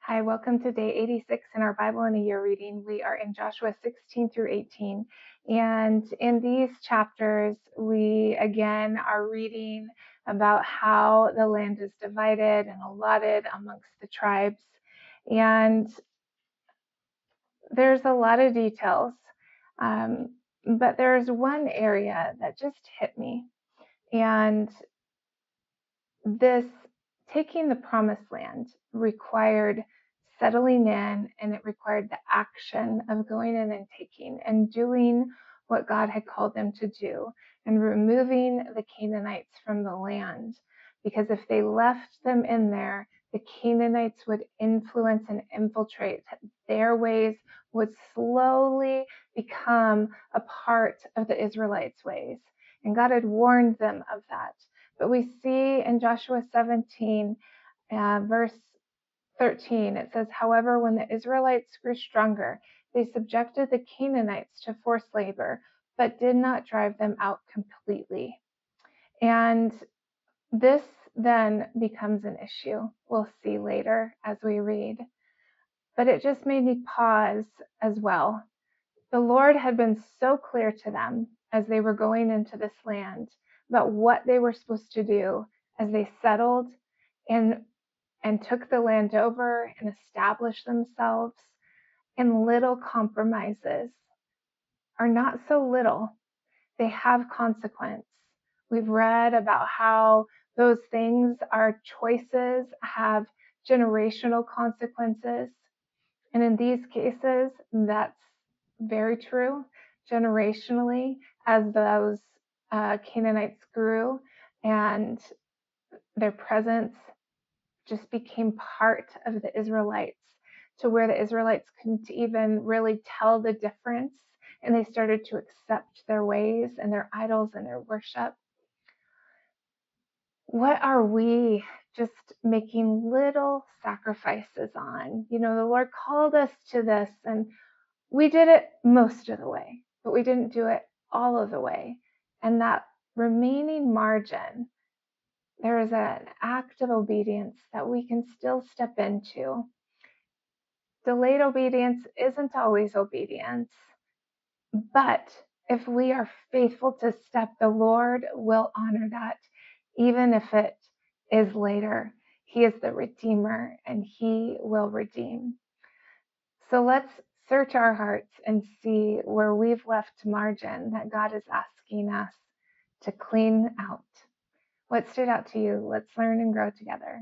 Hi, welcome to day 86 in our Bible in a Year reading. We are in Joshua 16 through 18. And in these chapters, we again are reading about how the land is divided and allotted amongst the tribes. And there's a lot of details, but there's one area that just hit me. And this taking the promised land required settling in, and it required the action of going in and taking and doing what God had called them to do and removing the Canaanites from the land. Because if they left them in there, the Canaanites would influence and infiltrate. Their ways would slowly become a part of the Israelites' ways. And God had warned them of that. But we see in Joshua 17, verse 13, it says, however, when the Israelites grew stronger, they subjected the Canaanites to forced labor, but did not drive them out completely. And this then becomes an issue. We'll see later as we read. But it just made me pause as well. The Lord had been so clear to them as they were going into this land about what they were supposed to do as they settled and took the land over and established themselves. And little compromises are not so little. They have consequence. We've read about how those things, our choices, have generational consequences. And in these cases, that's very true. Generationally, as those Canaanites grew and their presence just became part of the Israelites, to where the Israelites couldn't even really tell the difference, and they started to accept their ways and their idols and their worship. What are we just making little sacrifices on? The Lord called us to this, and we did it most of the way, but we didn't do it all of the way. And that remaining margin, there is an act of obedience that we can still step into. Delayed obedience isn't always obedience, but if we are faithful to step, the Lord will honor that, even if it is later. He is the Redeemer, and He will redeem. So let's search our hearts and see where we've left margin that God is asking us to clean out. What stood out to you? Let's learn and grow together.